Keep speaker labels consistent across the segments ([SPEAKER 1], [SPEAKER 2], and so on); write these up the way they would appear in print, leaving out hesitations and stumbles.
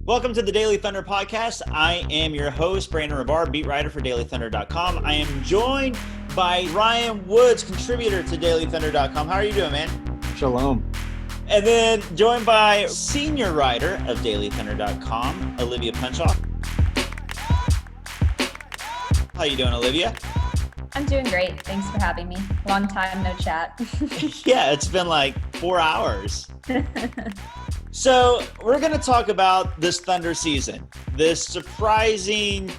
[SPEAKER 1] Welcome to the Daily Thunder podcast. I am your host, Brandon Rabar, beat writer for dailythunder.com. I am joined by Ryan Woods, contributor to dailythunder.com. How are you doing, man?
[SPEAKER 2] Shalom.
[SPEAKER 1] And then joined by senior writer of dailythunder.com, Olivia Punchoff. How you doing, Olivia?
[SPEAKER 3] I'm doing great. Thanks for having me. Long time no chat.
[SPEAKER 1] Yeah, it's been like 4 hours. So we're going to talk about this Thunder season, this surprising,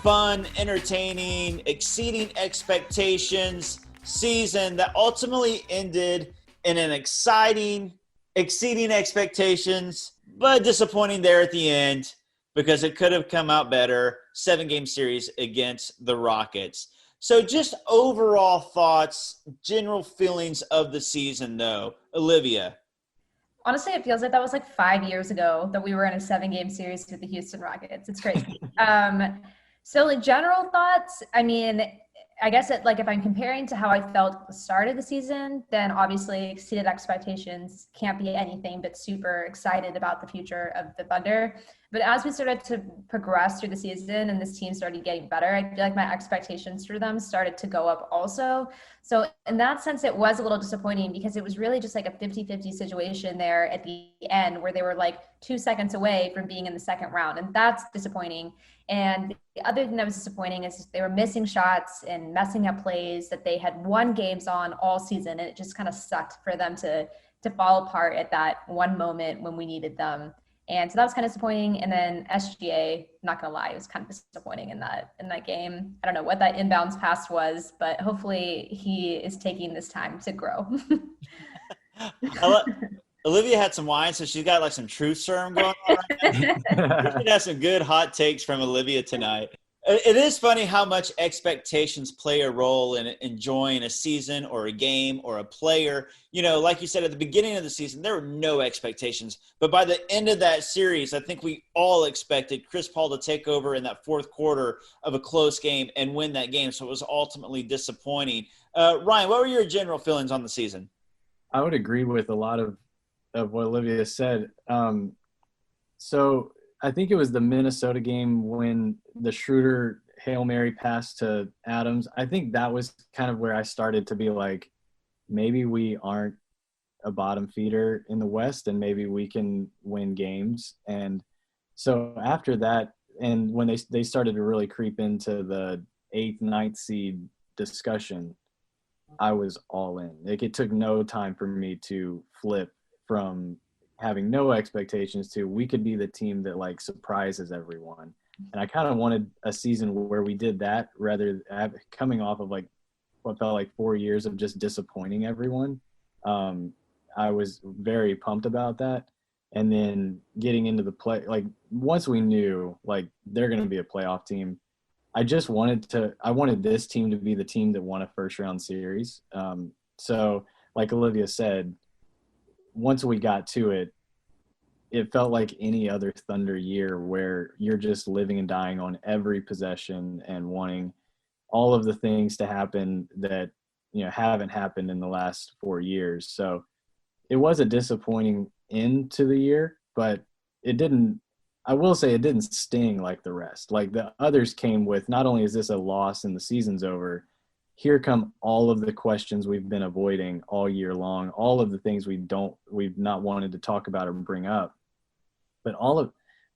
[SPEAKER 1] fun, entertaining, exceeding expectations season that ultimately ended in an exciting, exceeding expectations, but disappointing there at the end because it could have come out better. 7-game series against the Rockets. So just overall thoughts, general feelings of the season though. Olivia.
[SPEAKER 3] Honestly, it feels like that was like 5 years ago that we were in a 7-game series with the Houston Rockets. It's crazy. So like general thoughts, I mean, I guess if I'm comparing to how I felt at the start of the season, then obviously exceeded expectations, can't be anything but super excited about the future of the Thunder. But as we started to progress through the season and this team started getting better, I feel like my expectations for them started to go up also. So in that sense, it was a little disappointing because it was really just like a 50-50 situation there at the end where they were like 2 seconds away from being in the second round. And that's disappointing. And the other thing that was disappointing is they were missing shots and messing up plays that they had won games on all season. And it just kind of sucked for them to fall apart at that one moment when we needed them. And so that was kind of disappointing. And then SGA, not going to lie, it was kind of disappointing in that game. I don't know what that inbounds pass was, but hopefully he is taking this time to grow.
[SPEAKER 1] Olivia had some wine, so she's got like some truth serum going on right now. We should have some good hot takes from Olivia tonight. It is funny how much expectations play a role in enjoying a season or a game or a player. You know, like you said, at the beginning of the season, there were no expectations. But by the end of that series, I think we all expected Chris Paul to take over in that fourth quarter of a close game and win that game. So it was ultimately disappointing. Ryan, what were your general feelings on the season?
[SPEAKER 2] I would agree with a lot of what Olivia said. So I think it was the Minnesota game when the Schroeder Hail Mary pass to Adams. I think that was kind of where I started to be like, maybe we aren't a bottom feeder in the West and maybe we can win games. And so after that, and when they started to really creep into the 8th, 9th seed discussion, I was all in. Like, it took no time for me to flip from having no expectations to we could be the team that like surprises everyone. And I kind of wanted a season where we did that rather than coming off of like what felt like 4 years of just disappointing everyone. I was very pumped about that. And then getting into the play, like once we knew like they're going to be a playoff team, I wanted this team to be the team that won a first round series. So like Olivia said, once we got to it, it felt like any other Thunder year where you're just living and dying on every possession and wanting all of the things to happen that, you know, haven't happened in the last 4 years. So it was a disappointing end to the year, but I will say it didn't sting like the rest. Like the others came with, not only is this a loss and the season's over, here come all of the questions we've been avoiding all year long, all of the things we've not wanted to talk about or bring up. But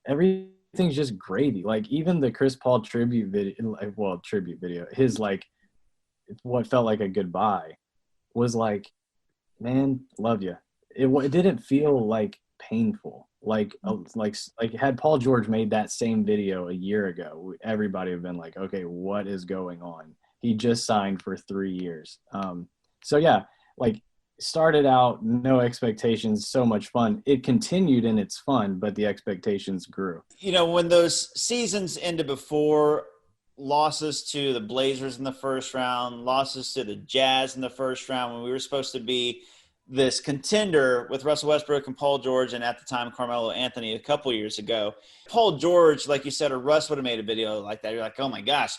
[SPEAKER 2] everything's just gravy. Like even the Chris Paul tribute video, his like what felt like a goodbye was like, man, love you. It didn't feel like painful. Like had Paul George made that same video a year ago, everybody would have been like, okay, what is going on? He just signed for 3 years. So yeah, like started out, no expectations, so much fun. It continued in its fun, but the expectations grew.
[SPEAKER 1] You know, when those seasons ended before, losses to the Blazers in the first round, losses to the Jazz in the first round, when we were supposed to be this contender with Russell Westbrook and Paul George and at the time Carmelo Anthony a couple years ago. Paul George, like you said, or Russ would have made a video like that. You're like, oh my gosh,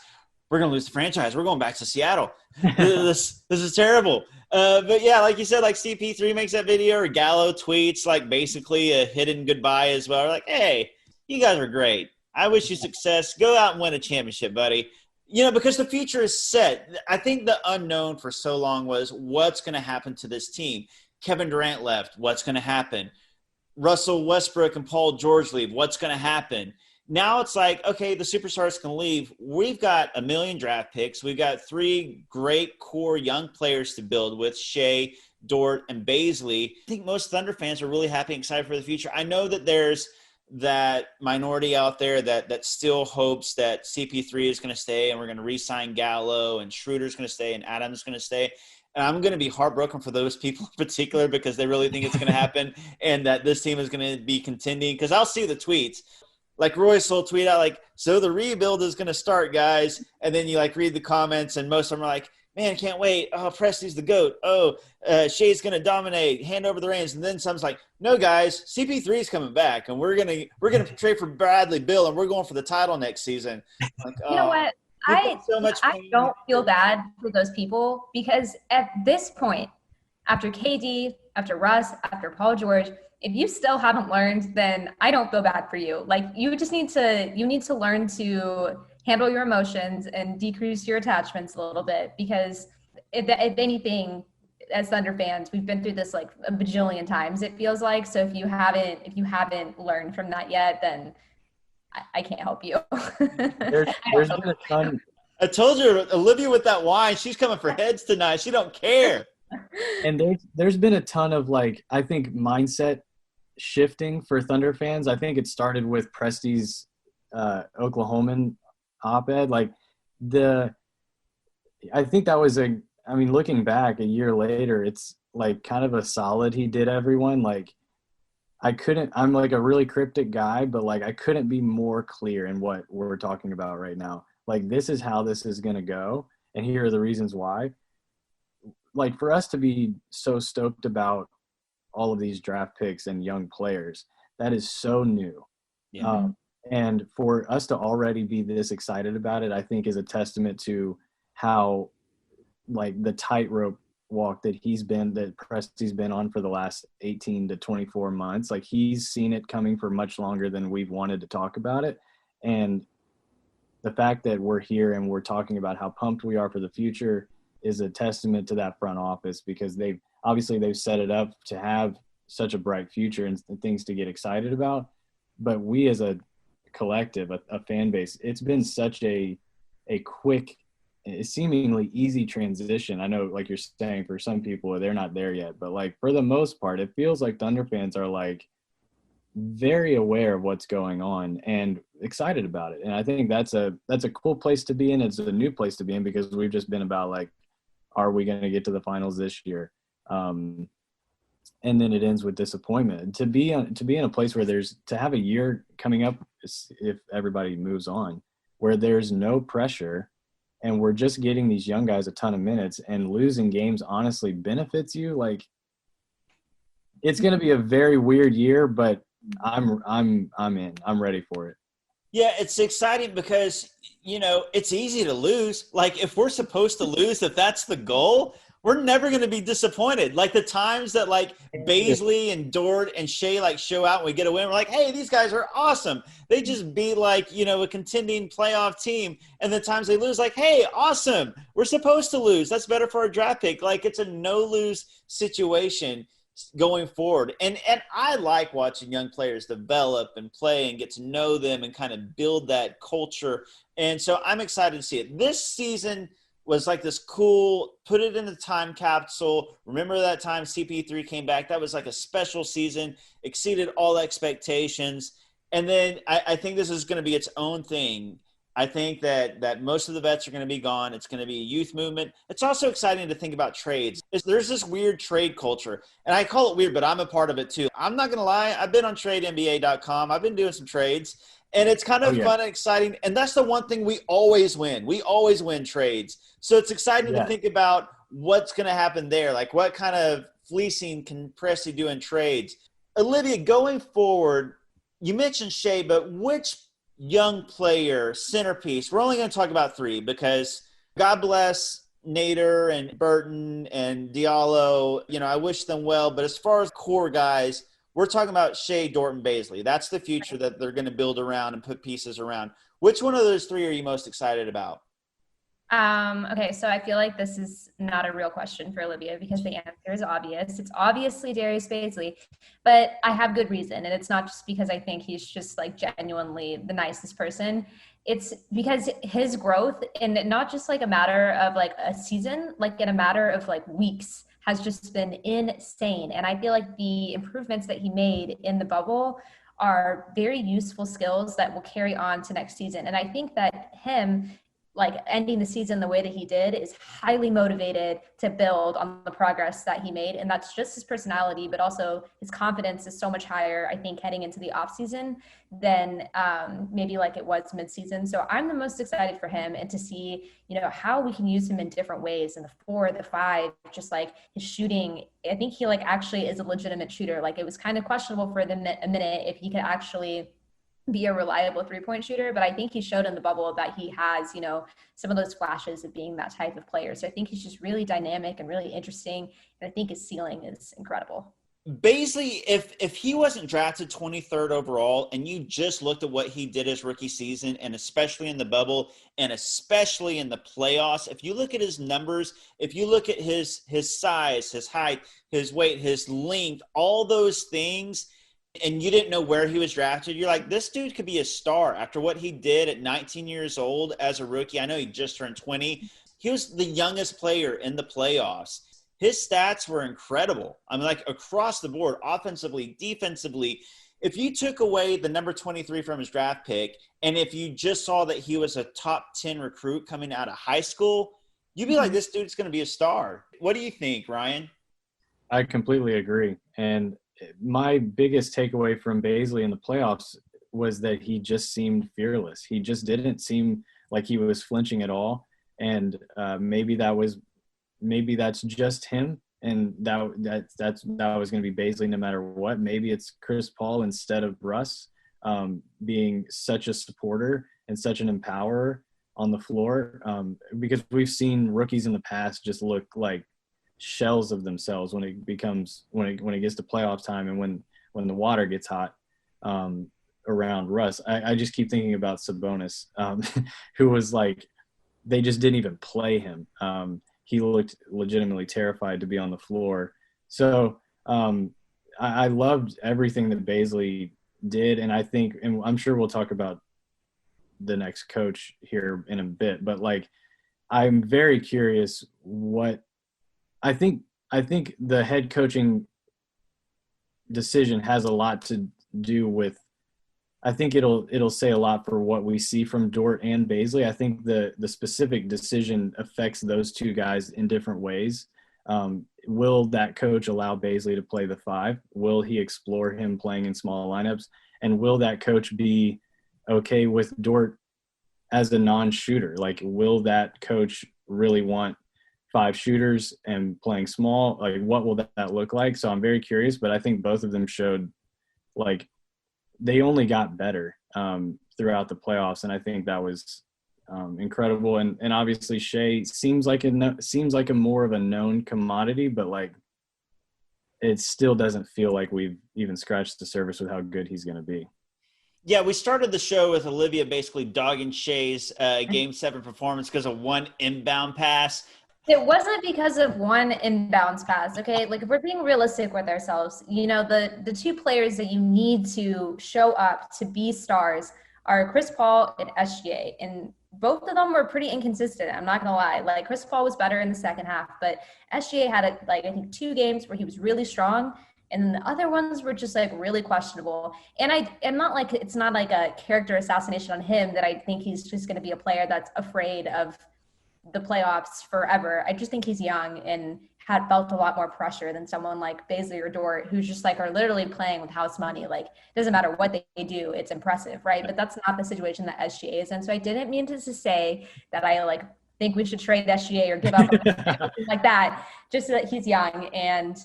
[SPEAKER 1] we're going to lose the franchise. We're going back to Seattle. This is terrible. But yeah, like you said, like CP3 makes that video or Gallo tweets like basically a hidden goodbye as well. We're like, hey, You guys are great. I wish you success. Go out and win a championship, buddy. Because the future is set. I think the unknown for so long was what's going to happen to this team. Kevin Durant left. What's going to happen? Russell Westbrook and Paul George leave. What's going to happen? Now it's like, okay, the superstars can leave. We've got 1 million draft picks. We've got 3 great core young players to build with, Shea, Dort, and Bailey. I think most Thunder fans are really happy and excited for the future. I know that there's that minority out there that still hopes that CP3 is going to stay and we're going to re-sign Gallo and Schroeder's going to stay and Adams is going to stay. And I'm going to be heartbroken for those people in particular because they really think it's going to happen and that this team is going to be contending. Because I'll see the tweets. Like Royce will tweet out like, so the rebuild is going to start, guys. And then you like read the comments and most of them are like, man, can't wait. Oh, Presti's the GOAT. Oh, Shea's going to dominate, hand over the reins. And then some's like, no, guys, CP3 is coming back, and we're gonna trade for Bradley Beal, and we're going for the title next season. Like,
[SPEAKER 3] you know what? I
[SPEAKER 1] pain.
[SPEAKER 3] don't feel bad for those people because at this point, after KD, after Russ, after Paul George, if you still haven't learned, then I don't feel bad for you. Like you need to learn to handle your emotions and decrease your attachments a little bit because if anything, as Thunder fans, we've been through this like a bajillion times, it feels like. So if you haven't learned from that yet, then I can't help you.
[SPEAKER 2] There's been a ton.
[SPEAKER 1] I told you, Olivia with that wine, she's coming for heads tonight. She don't care.
[SPEAKER 2] And there's been a ton of like, I think mindset shifting for Thunder fans. I think it started with Presti's Oklahoman op-ed. Like I think that was looking back a year later, it's like kind of a solid he did everyone. Like I'm like a really cryptic guy, but like I couldn't be more clear in what we're talking about right now. Like this is how this is going to go. And here are the reasons why. Like for us to be so stoked about all of these draft picks and young players, that is so new.
[SPEAKER 1] Yeah.
[SPEAKER 2] And for us to already be this excited about it, I think is a testament to how like the tightrope walk that Presti's been on for the last 18 to 24 months. Like he's seen it coming for much longer than we've wanted to talk about it. And the fact that we're here and we're talking about how pumped we are for the future is a testament to that front office because they've set it up to have such a bright future and things to get excited about. But we as a collective, a fan base, it's been such a quick, seemingly easy transition. I know, like you're saying, for some people they're not there yet, but like for the most part, it feels like Thunder fans are like very aware of what's going on and excited about it. And I think that's a cool place to be in. It's a new place to be in because we've just been about like, are we going to get to the finals this year? And then it ends with disappointment. To be in a place where to have a year coming up, if everybody moves on, where there's no pressure and we're just getting these young guys a ton of minutes and losing games honestly benefits you. Like it's going to be a very weird year, but I'm in. I'm ready for it.
[SPEAKER 1] Yeah, it's exciting because, it's easy to lose. Like if we're supposed to lose, if that's the goal, we're never going to be disappointed. Like the times that like Bailey and Dort and Shea like show out and we get a win, we're like, hey, these guys are awesome. They just beat like, a contending playoff team. And the times they lose, like, hey, awesome. We're supposed to lose. That's better for our draft pick. Like it's a no-lose situation going forward. And I like watching young players develop and play and get to know them and kind of build that culture. And so I'm excited to see it. This season was like this cool, put it in the time capsule. Remember that time CP3 came back? That was like a special season, exceeded all expectations. And then I think this is going to be its own thing. I think that most of the vets are going to be gone. It's going to be a youth movement. It's also exciting to think about trades. There's this weird trade culture, and I call it weird, but I'm a part of it too. I'm not going to lie. I've been on TradeNBA.com. I've been doing some trades, and it's kind of fun and exciting. And that's the one thing we always win. We always win trades. So it's exciting to think about what's going to happen there. Like what kind of fleecing can Presti do in trades? Olivia, going forward, you mentioned Shea, but which young player centerpiece? We're only going to talk about 3 because God bless Nader and Burton and Diallo. I wish them well. But as far as core guys, we're talking about Shea, Dorton, Baisley. That's the future that they're going to build around and put pieces around. Which one of those three are you most excited about?
[SPEAKER 3] Okay, so I feel like this is not a real question for Olivia because the answer is obvious. It's obviously Darius Bailey, but I have good reason. And it's not just because I think he's just like genuinely the nicest person. It's because his growth, and not just like a matter of like a season, like in a matter of like weeks, has just been insane. And I feel like the improvements that he made in the bubble are very useful skills that will carry on to next season. And I think that him like ending the season the way that he did is highly motivated to build on the progress that he made. And that's just his personality, but also his confidence is so much higher, I think, heading into the off season than maybe like it was midseason. So I'm the most excited for him and to see, you know, how we can use him in different ways in the 4, the 5, just like his shooting. I think he like actually is a legitimate shooter. Like it was kind of questionable for a minute if he could actually be a reliable 3-point shooter, but I think he showed in the bubble that he has, you know, some of those flashes of being that type of player. So I think he's just really dynamic and really interesting. And I think his ceiling is incredible.
[SPEAKER 1] Baisley, if he wasn't drafted 23rd overall and you just looked at what he did his rookie season, and especially in the bubble and especially in the playoffs, if you look at his numbers, if you look at his size, his height, his weight, his length, all those things, and you didn't know where he was drafted, you're like, this dude could be a star after what he did at 19 years old as a rookie. I know he just turned 20. He was the youngest player in the playoffs. His stats were incredible. I mean, like across the board, offensively, defensively. If you took away the number 23 from his draft pick, and if you just saw that he was a top 10 recruit coming out of high school, you'd be like, this dude's going to be a star. What do you think, Ryan?
[SPEAKER 2] I completely agree. And my biggest takeaway from Baisley in the playoffs was that he just seemed fearless. He just didn't seem like he was flinching at all. And maybe that's just him. And that was going to be Baisley no matter what. Maybe it's Chris Paul instead of Russ being such a supporter and such an empowerer on the floor, because we've seen rookies in the past just look like shells of themselves when it gets to playoff time and when the water gets hot around Russ. I just keep thinking about Sabonis, who was like, they just didn't even play him. He looked legitimately terrified to be on the floor. So I loved everything that Baisley did, and I think, and I'm sure we'll talk about the next coach here in a bit, but like, I'm very curious what I think the head coaching decision has a lot to do with, I think it'll say a lot for what we see from Dort and Baisley. I think the specific decision affects those two guys in different ways. Will that coach allow Baisley to play the 5? Will he explore him playing in small lineups? And will that coach be okay with Dort as a non-shooter? Like, will that coach really want 5 shooters and playing small? Like, what will that look like? So I'm very curious, but I think both of them showed like they only got better throughout the playoffs, and I think that was incredible. And obviously Shea seems like a more of a known commodity, but like it still doesn't feel like we've even scratched the surface with how good he's going to be.
[SPEAKER 1] Yeah, we started the show with Olivia basically dogging Shea's Game 7 performance because of one inbound pass.
[SPEAKER 3] It wasn't because of one inbounds pass, okay? Like, if we're being realistic with ourselves, you know, the 2 players that you need to show up to be stars are Chris Paul and SGA. And both of them were pretty inconsistent, I'm not going to lie. Like, Chris Paul was better in the second half, but SGA had, I think 2 games where he was really strong, and then the other ones were just, like, really questionable. And I'm not like – it's not like a character assassination on him that I think he's just going to be a player that's afraid of – the playoffs forever. I just think he's young and had felt a lot more pressure than someone like Baisley or Dort, who's just like are literally playing with house money. Like, doesn't matter what they do, it's impressive, right? But that's not the situation that SGA is in. So I didn't mean to say that I like think we should trade SGA or give up on something like that. Just so that he's young and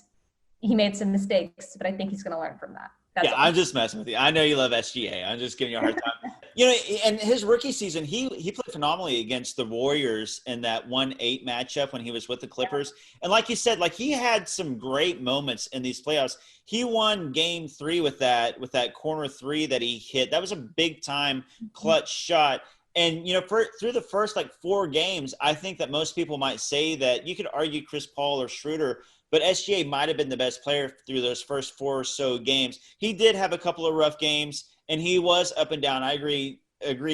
[SPEAKER 3] he made some mistakes, but I think he's going to learn from that. That's
[SPEAKER 1] all. I'm just messing with you. I know you love SGA. I'm just giving you a hard time. You know, and his rookie season, he played phenomenally against the Warriors in that 1-8 matchup when he was with the Clippers. And like you said, like he had some great moments in these playoffs. He won game 3 with that corner 3 that he hit. That was a big time clutch shot. And, you know, through the first like 4 games, I think that most people might say that you could argue Chris Paul or Schroeder, but SGA might have been the best player through those first 4 or so games. He did have a couple of rough games, and he was up and down. I agree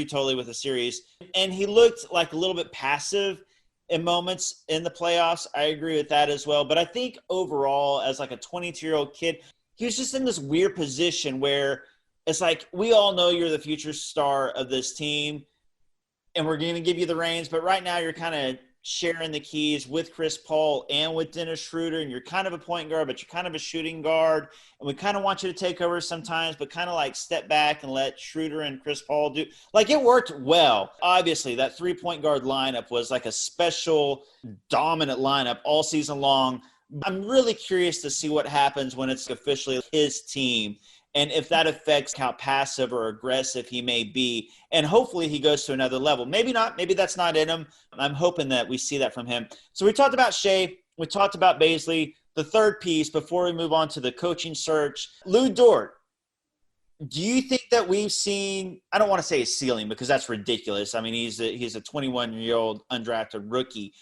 [SPEAKER 1] totally with the series. And he looked like a little bit passive in moments in the playoffs. I agree with that as well. But I think overall, as like a 22-year-old kid, he was just in this weird position where it's like, we all know you're the future star of this team, and we're going to give you the reins. But right now you're kind of sharing the keys with Chris Paul and with Dennis Schroeder, and you're kind of a point guard, but you're kind of a shooting guard, and we kind of want you to take over sometimes, but kind of like step back and let Schroeder and Chris Paul do. Like, it worked well. Obviously, that 3-point guard lineup was like a special dominant lineup all season long. I'm really curious to see what happens when it's officially his team, and if that affects how passive or aggressive he may be. And hopefully he goes to another level. Maybe not. Maybe that's not in him. I'm hoping that we see that from him. So we talked about Shea. We talked about Baisley. The third piece, before we move on to the coaching search, Lou Dort. Do you think that we've seen – I don't want to say a ceiling because that's ridiculous. I mean, he's a 21-year-old undrafted rookie.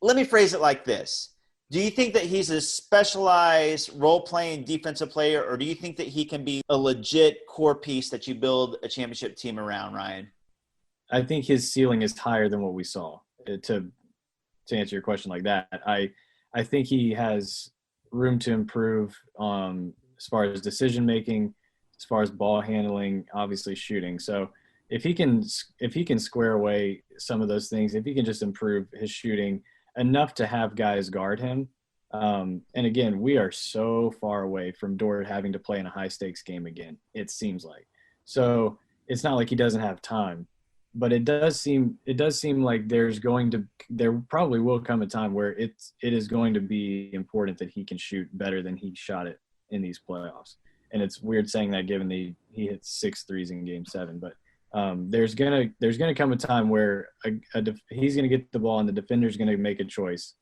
[SPEAKER 1] Let me phrase it like this. Do you think that he's a specialized role-playing defensive player, or do you think that he can be a legit core piece that you build a championship team around, Ryan?
[SPEAKER 2] I think his ceiling is higher than what we saw. To answer your question like that, I think he has room to improve as far as decision-making, as far as ball handling, obviously shooting. So if he can square away some of those things, if he can just improve his shooting – enough to have guys guard him. And again, we are so far away from Dort having to play in a high stakes game again, it seems like. So it's not like he doesn't have time, but it does seem like there probably will come a time where it is going to be important that he can shoot better than he shot it in these playoffs. And it's weird saying that given he hit 6 threes in game 7, but there's gonna come a time where he's gonna get the ball and the defender's gonna make a choice: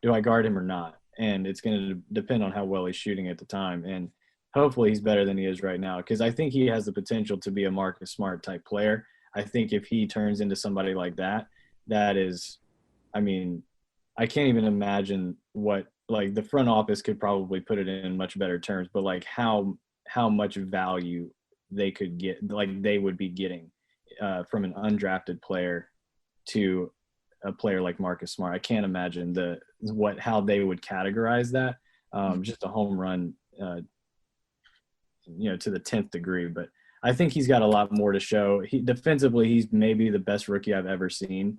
[SPEAKER 2] do I guard him or not? And it's gonna depend on how well he's shooting at the time. And hopefully he's better than he is right now, because I think he has the potential to be a Marcus Smart type player. I think if he turns into somebody like that is, I mean, I can't even imagine what, like, the front office could probably put it in much better terms, but like how much value they could get, like they would be getting from an undrafted player to a player like Marcus Smart. I can't imagine how they would categorize that. Just a home run, to the 10th degree. But I think he's got a lot more to show. Defensively, he's maybe the best rookie I've ever seen.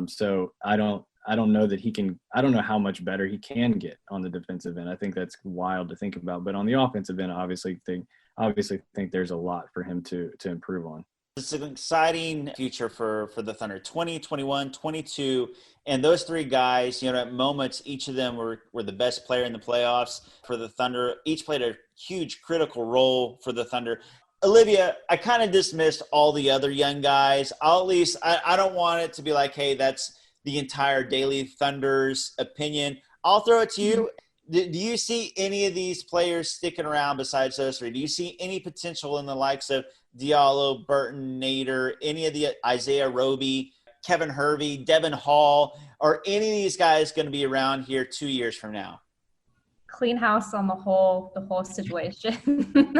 [SPEAKER 2] So I don't know that he can. I don't know how much better he can get on the defensive end. I think that's wild to think about. But on the offensive end, obviously think there's a lot for him to improve on.
[SPEAKER 1] It's an exciting future for the Thunder. 20, 21, 22, and those 3 guys, at moments, each of them were the best player in the playoffs for the Thunder. Each played a huge critical role for the Thunder. Olivia, I kind of dismissed all the other young guys. I don't want it to be like, hey, that's the entire Daily Thunder's opinion. I'll throw it to you. Do you see any of these players sticking around besides those 3? Do you see any potential in the likes of Diallo, Burton, Nader, any of the Isaiah Roby, Kevin Hervey, Devin Hall? Are any of these guys going to be around here 2 years from now?
[SPEAKER 3] Clean house on the whole situation.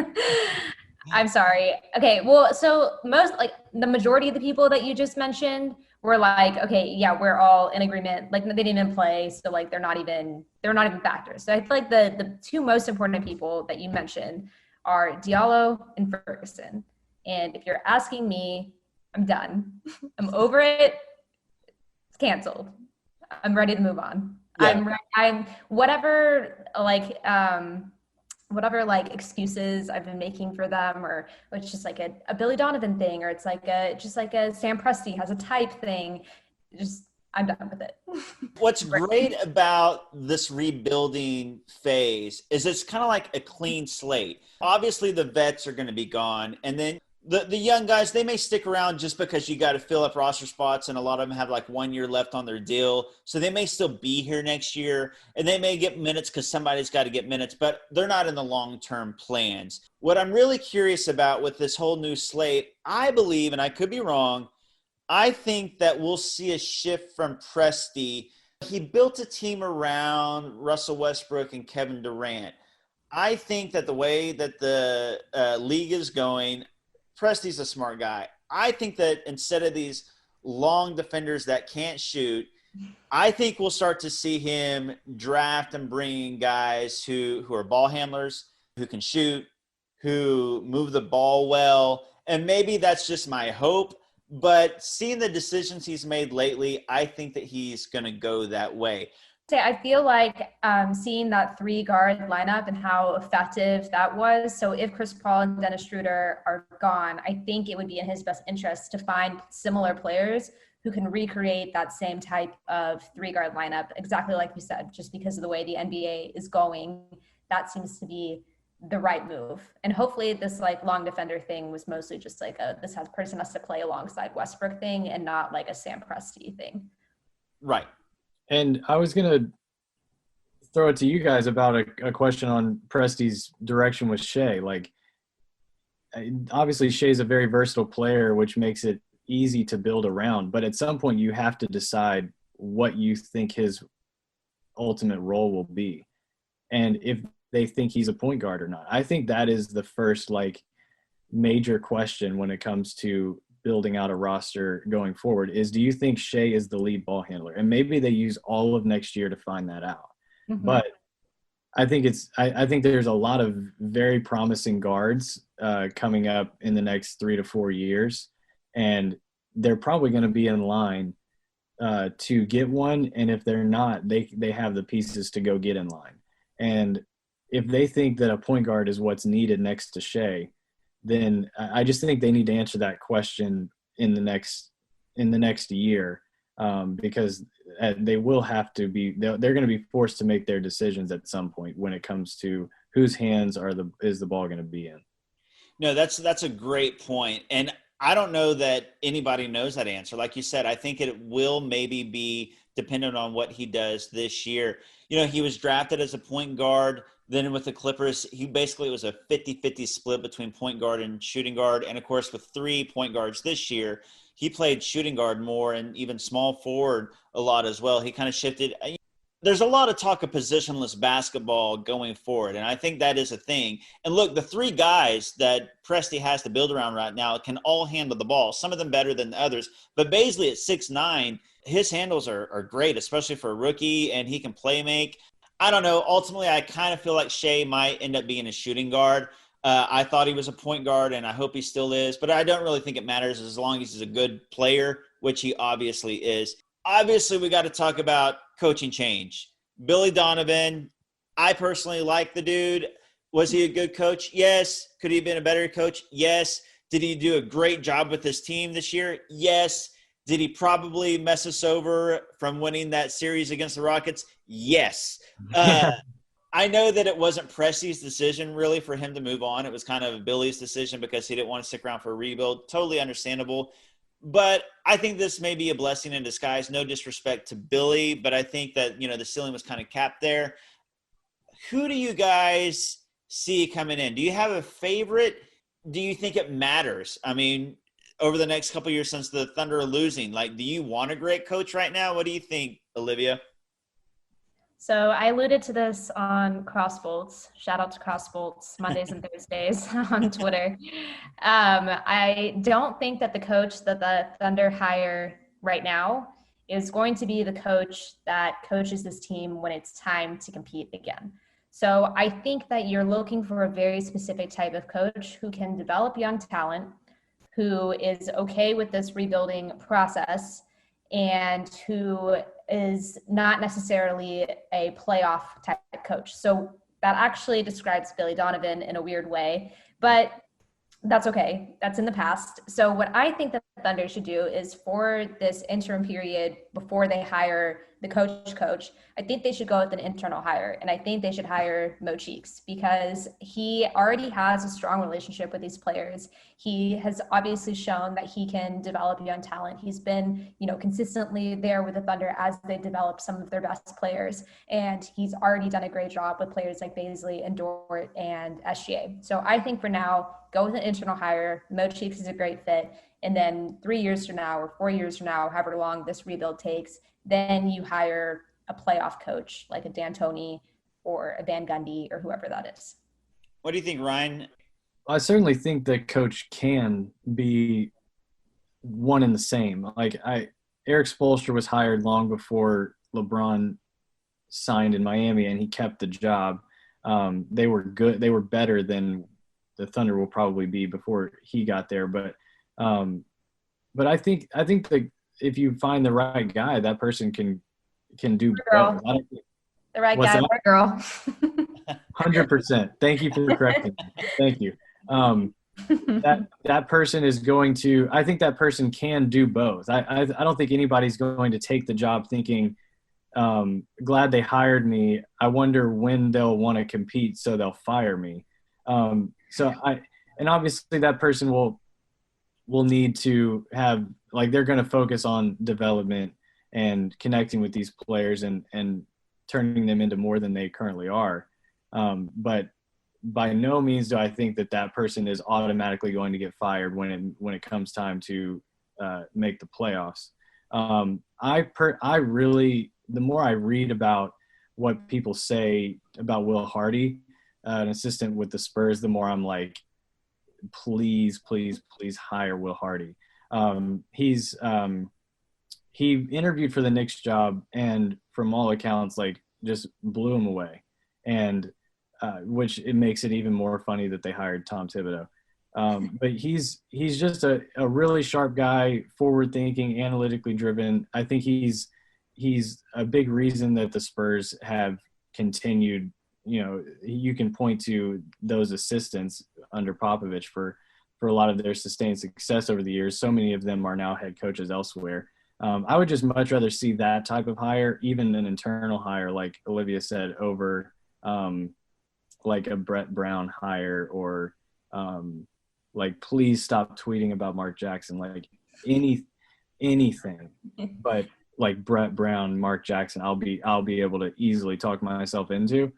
[SPEAKER 3] I'm sorry. Okay, well, so the majority of the people that you just mentioned were like, okay, yeah, we're all in agreement. Like, they didn't even play, so like they're not even factors. So I feel like the 2 most important people that you mentioned are Diallo and Ferguson. And if you're asking me, I'm done. I'm over it. It's canceled. I'm ready to move on. Yeah. I'm whatever excuses I've been making for them, or it's just like a Billy Donovan thing, or it's like a Sam Presti has a type thing. I'm done with it.
[SPEAKER 1] What's great about this rebuilding phase is it's kind of like a clean slate. Obviously the vets are going to be gone, and then the young guys, they may stick around just because you got to fill up roster spots, and a lot of them have like 1 year left on their deal. So they may still be here next year, and they may get minutes because somebody's got to get minutes, but they're not in the long-term plans. What I'm really curious about with this whole new slate, I believe, and I could be wrong, I think that we'll see a shift from Presti. He built a team around Russell Westbrook and Kevin Durant. I think that the way that the league is going, Presti's a smart guy. I think that instead of these long defenders that can't shoot, I think we'll start to see him draft and bring in guys who are ball handlers, who can shoot, who move the ball well. And maybe that's just my hope. But seeing the decisions he's made lately, I think that he's going to go that way.
[SPEAKER 3] I feel like seeing that 3-guard lineup and how effective that was. So if Chris Paul and Dennis Schroeder are gone, I think it would be in his best interest to find similar players who can recreate that same type of 3-guard lineup, exactly like you said, just because of the way the NBA is going. That seems to be the right move. And hopefully this like long defender thing was mostly just like this person has to play alongside Westbrook thing and not like a Sam Presti thing.
[SPEAKER 1] Right.
[SPEAKER 2] And I was going to throw it to you guys about a question on Presti's direction with Shea. Like, obviously Shea's a very versatile player, which makes it easy to build around. But at some point you have to decide what you think his ultimate role will be. And if they think he's a point guard or not. I think that is the first, like, major question when it comes to building out a roster going forward is, do you think Shea is the lead ball handler? And maybe they use all of next year to find that out. Mm-hmm. But I think I think there's a lot of very promising guards coming up in the next 3 to 4 years, and they're probably going to be in line to get one. And if they're not, they have the pieces to go get in line. And if they think that a point guard is what's needed next to Shea, then I just think they need to answer that question in the next year, because they will have to be. They're going to be forced to make their decisions at some point when it comes to whose hands is the ball going to be in.
[SPEAKER 1] No, that's a great point, and I don't know that anybody knows that answer. Like you said, I think it will maybe be dependent on what he does this year. You know, he was drafted as a point guard. Then with the Clippers, he basically was a 50-50 split between point guard and shooting guard. And, of course, with 3 point guards this year, he played shooting guard more and even small forward a lot as well. He kind of shifted. There's a lot of talk of positionless basketball going forward, and I think that is a thing. And, look, the 3 guys that Presti has to build around right now can all handle the ball, some of them better than others. But Baisley at 6'9", his handles are great, especially for a rookie, and he can play make. I don't know. Ultimately, I kind of feel like Shea might end up being a shooting guard. I thought he was a point guard, and I hope he still is. But I don't really think it matters as long as he's a good player, which he obviously is. Obviously, we got to talk about coaching change. Billy Donovan, I personally like the dude. Was he a good coach? Yes. Could he have been a better coach? Yes. Did he do a great job with his team this year? Yes. Did he probably mess us over from winning that series against the Rockets? Yes. I know that it wasn't Presti's decision really for him to move on. It was kind of Billy's decision because he didn't want to stick around for a rebuild. Totally understandable. But I think this may be a blessing in disguise. No disrespect to Billy, but I think that, the ceiling was kind of capped there. Who do you guys see coming in? Do you have a favorite? Do you think it matters? I mean, over the next couple of years since the Thunder are losing, do you want a great coach right now? What do you think, Olivia?
[SPEAKER 3] So I alluded to this on Crossbolts. Shout out to Crossbolts, Mondays and Thursdays on Twitter. I don't think that the coach that the Thunder hire right now is going to be the coach that coaches this team when it's time to compete again. So I think that you're looking for a very specific type of coach who can develop young talent, who is okay with this rebuilding process, and who is not necessarily a playoff type coach. So that actually describes Billy Donovan in a weird way, but that's okay. That's in the past. So what I think that the Thunder should do is, for this interim period before they hire the coach, I think they should go with an internal hire. And I think they should hire Mo Cheeks because he already has a strong relationship with these players. He has obviously shown that he can develop young talent. He's been, consistently there with the Thunder as they develop some of their best players. And he's already done a great job with players like Baisley and Dort and SGA. So I think for now, go with an internal hire. Mo Cheeks is a great fit. And then 3 years from now or 4 years from now, however long this rebuild takes, then you hire a playoff coach like a D'Antoni or a Van Gundy or whoever that is.
[SPEAKER 1] What do you think, Ryan?
[SPEAKER 2] I certainly think that coach can be one and the same. Eric Spoelstra was hired long before LeBron signed in Miami, and he kept the job. They were good. They were better than the Thunder will probably be before he got there. But I think that if you find the right guy, that person can do both.
[SPEAKER 3] The right guy or girl.
[SPEAKER 2] 100%. Thank you for correcting me. Thank you. That person is going to. I think that person can do both. I don't think anybody's going to take the job thinking, glad they hired me. I wonder when they'll want to compete, so they'll fire me. And obviously that person will need to have, they're going to focus on development and connecting with these players and turning them into more than they currently are. But by no means do I think that person is automatically going to get fired when it comes time to make the playoffs. I really, the more I read about what people say about Will Hardy, an assistant with the Spurs, the more I'm like, please hire Will Hardy. He interviewed for the Knicks job and from all accounts, just blew him away. And which it makes it even more funny that they hired Tom Thibodeau. But he's just a really sharp guy, forward thinking, analytically driven. I think he's a big reason that the Spurs have continued. You can point to those assistants under Popovich for a lot of their sustained success over the years. So many of them are now head coaches elsewhere. I would just much rather see that type of hire, even an internal hire, like Olivia said, over like a Brett Brown hire or please stop tweeting about Mark Jackson, anything. But like Brett Brown, Mark Jackson, I'll be able to easily talk myself into.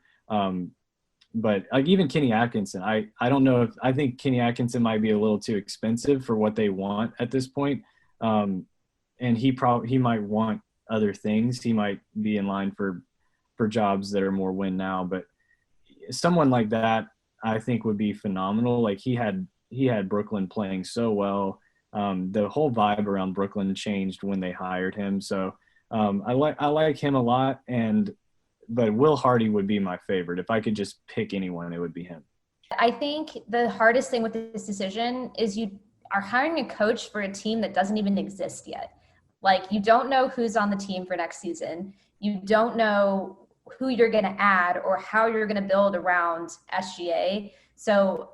[SPEAKER 2] But even Kenny Atkinson, I don't know I think Kenny Atkinson might be a little too expensive for what they want at this point. And he might want other things. He might be in line for jobs that are more win now, but someone like that I think would be phenomenal. He had Brooklyn playing so well. The whole vibe around Brooklyn changed when they hired him. So I like him a lot, but Will Hardy would be my favorite. If I could just pick anyone, it would be him.
[SPEAKER 3] I think the hardest thing with this decision is you are hiring a coach for a team that doesn't even exist yet. You don't know who's on the team for next season. You don't know who you're going to add or how you're going to build around SGA. So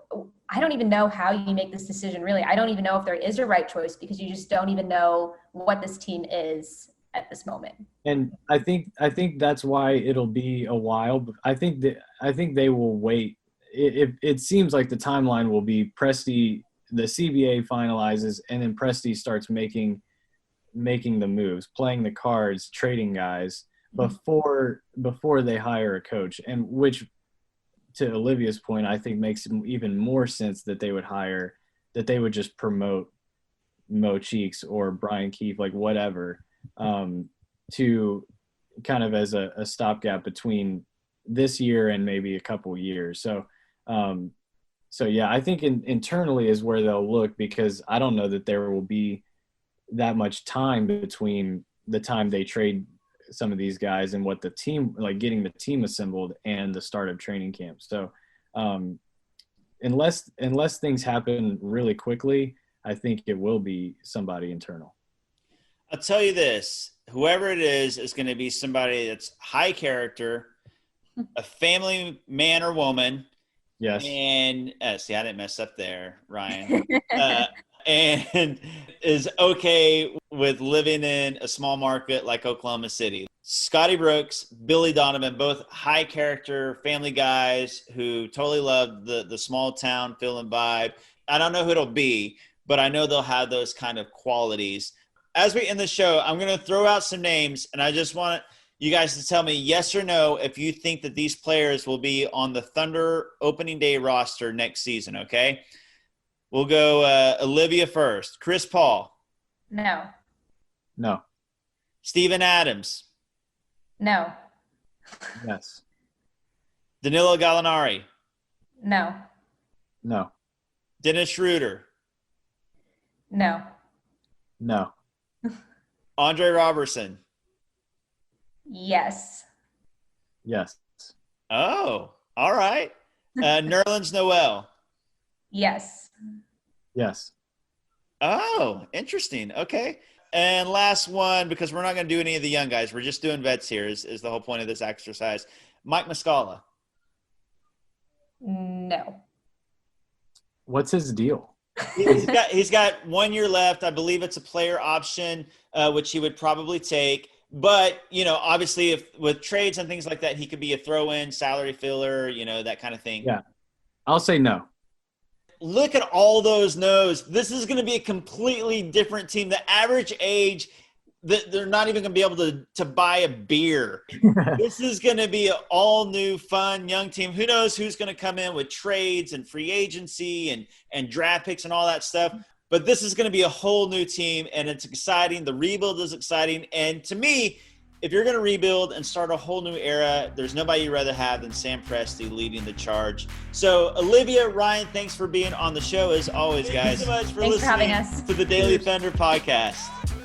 [SPEAKER 3] I don't even know how you make this decision, really. I don't even know if there is a right choice because you just don't even know what this team is at this moment.
[SPEAKER 2] And I think that's why it'll be a while. But I think they will wait. It seems like the timeline will be Presti, the CBA finalizes, and then Presti starts making the moves, playing the cards, trading guys before they hire a coach. And which, to Olivia's point, I think makes even more sense that they would just promote Mo Cheeks or Brian Keefe, whatever, to kind of as a stopgap between this year and maybe a couple years. So yeah, I think internally is where they'll look, because I don't know that there will be that much time between the time they trade some of these guys and what the team, getting the team assembled and the start of training camp. So unless things happen really quickly, I think it will be somebody internal.
[SPEAKER 1] I'll tell you this, whoever it is going to be somebody that's high character, a family man or woman.
[SPEAKER 2] Yes.
[SPEAKER 1] And see, I didn't mess up there, Ryan. And is okay with living in a small market like Oklahoma City. Scotty Brooks, Billy Donovan, both high character family guys who totally love the small town feel and vibe. I don't know who it'll be, but I know they'll have those kind of qualities. As we end the show, I'm going to throw out some names, and I just want you guys to tell me yes or no if you think that these players will be on the Thunder opening day roster next season, okay? We'll go Olivia first. Chris Paul.
[SPEAKER 3] No.
[SPEAKER 2] No.
[SPEAKER 1] Steven Adams.
[SPEAKER 3] No.
[SPEAKER 2] Yes.
[SPEAKER 1] Danilo Gallinari.
[SPEAKER 3] No.
[SPEAKER 2] No.
[SPEAKER 1] Dennis Schroeder.
[SPEAKER 3] No.
[SPEAKER 2] No.
[SPEAKER 1] Andre Robertson.
[SPEAKER 3] Yes.
[SPEAKER 2] Yes.
[SPEAKER 1] Oh, all right. Nerlens Noel.
[SPEAKER 3] Yes.
[SPEAKER 2] Yes.
[SPEAKER 1] Oh, interesting. Okay. And last one, because we're not going to do any of the young guys. We're just doing vets here is the whole point of this exercise. Mike Muscala.
[SPEAKER 3] No.
[SPEAKER 2] What's his deal?
[SPEAKER 1] He's got 1 year left. I believe it's a player option, which he would probably take. But, obviously if with trades and things like that, he could be a throw-in, salary filler, that kind of thing.
[SPEAKER 2] Yeah. I'll say no.
[SPEAKER 1] Look at all those no's. This is going to be a completely different team. The average age, they're not even going to be able to buy a beer. This is going to be an all-new, fun, young team. Who knows who's going to come in with trades and free agency and draft picks and all that stuff. But this is going to be a whole new team, and it's exciting. The rebuild is exciting. And to me, if you're going to rebuild and start a whole new era, there's nobody you'd rather have than Sam Presti leading the charge. So, Olivia, Ryan, thanks for being on the show as always, guys.
[SPEAKER 3] Thanks
[SPEAKER 1] so much for
[SPEAKER 3] Thanks
[SPEAKER 1] listening
[SPEAKER 3] for having us.
[SPEAKER 1] to the Daily Thunder podcast.